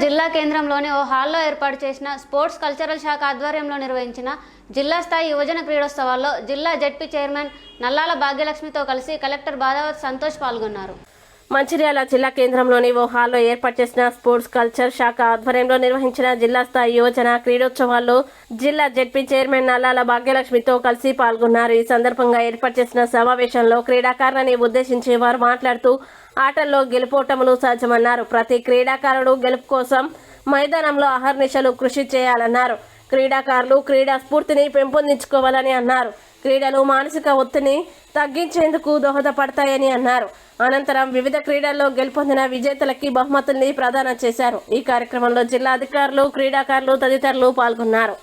జిల్లా కేంద్రంలోని ఓ హాల్లో ఏర్పాటు చేసిన స్పోర్ట్స్ కల్చరల్ శాఖ ఆధ్వర్యంలో నిర్వహించిన జిల్లా స్థాయి యువజన క్రీడోత్సవాల్లో జిల్లా జెడ్పీ చైర్మన్ నల్లాల భాగ్యలక్ష్మితో కలిసి కలెక్టర్ బాదావత్ సంతోష్ పాల్గొన్నారు. మంచిర్యాల జిల్లా కేంద్రంలోని ఓ హాల్లో ఏర్పాటు చేసిన స్పోర్ట్స్ కల్చర్ శాఖ ఆధ్వర్యంలో నిర్వహించిన జిల్లా స్థాయి యువజన క్రీడోత్సవాల్లో జిల్లా జెడ్పీ చైర్మన్ నల్లాల భాగ్యలక్ష్మితో కలిసి పాల్గొన్నారు. ఈ సందర్భంగా ఏర్పాటు చేసిన సమావేశంలో క్రీడాకారులని ఉద్దేశించి వారు మాట్లాడుతూ ఆటల్లో గెలుపోటములు సహజమన్నారు. ప్రతి క్రీడాకారుడు గెలుపు కోసం మైదానంలో అహర్నిశలు కృషి చేయాలన్నారు. క్రీడాకారులు క్రీడా స్ఫూర్తిని పెంపొందించుకోవాలని అన్నారు. క్రీడలు మానసిక ఒత్తిడిని తగ్గించేందుకు దోహదపడతాయని అన్నారు. అనంతరం వివిధ క్రీడల్లో గెలుపొందిన విజేతలకి బహుమతుల్ని ప్రదానం చేశారు. ఈ కార్యక్రమంలో జిల్లా అధికారులు, క్రీడాకారులు తదితరులు పాల్గొన్నారు.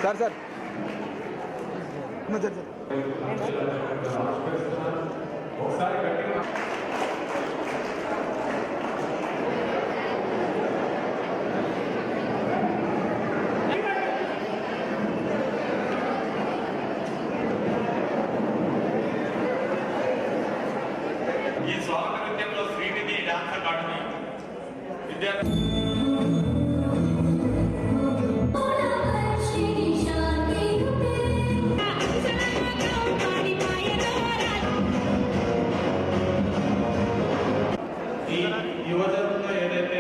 సార్ సార్ ఈ స్వాగత నృత్యంలో శ్రీనిధి డాన్స్ అకాడమీ విద్యార్థి యువజనంలో ఏదైతే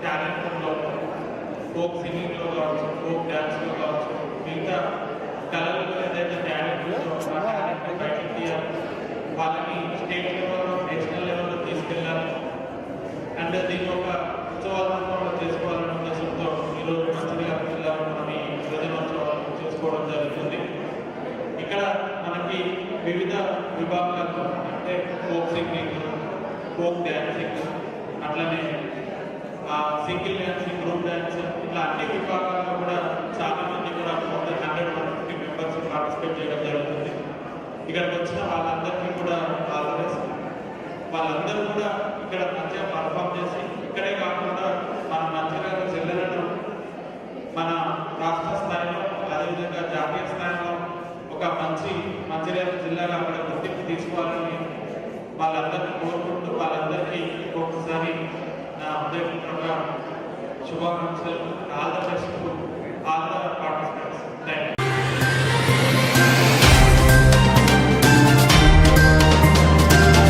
టాలెంట్ ఉందో ఫోక్ సింగింగ్లో కావచ్చు, ఫోక్ డ్యాన్స్లో కావచ్చు, మిగతా కళల్లో ఏదైతే టాలెంట్ ఉందో ఆ టాలెంట్ని బయటకు తీయాలి. వాళ్ళని స్టేట్ లెవెల్లో, నేషనల్ లెవెల్లో తీసుకెళ్ళాలి. అండ్ దీన్ని ఒక ఉత్సవాలు చేసుకోవాలనే ఉద్దేశంతో ఈరోజు మంచిర్యాల జిల్లాలో మనం ఈ యువజనోత్సవాలు చేసుకోవడం జరుగుతుంది. ఇక్కడ మనకి వివిధ విభాగాలు అంటే ఫోక్ సింగింగ్, ఫోక్ డ్యాన్సింగ్, అట్లనే సింగిల్ డ్యాన్సింగ్, గ్రూప్ డ్యాన్స్, ఇట్లా అన్ని విభాగాల్లో కూడా చాలా మంది కూడా మోర్ దెన్ 150 మెంబర్స్ పార్టిసిపేట్ చేయడం జరుగుతుంది. ఇక్కడికి వచ్చిన వాళ్ళందరికీ కూడా ఆల్వేస్ వాళ్ళందరూ కూడా ఇక్కడ మంచిగా పర్ఫామ్ చేసి ఇక్కడే కాకుండా మన మంచిర్యాల జిల్లాలను మన రాష్ట్ర స్థాయిలో అదేవిధంగా జాతీయ స్థాయిలో ఒక మంచిర్యాల జిల్లాగా అక్కడ గుర్తింపు తీసుకోవాలని వాళ్ళందరినీ కోరుకుంటూ వాళ్ళందరికీ ఒక్కొక్కసారి నా హృదయపూర్వక శుభాకాంక్షలు.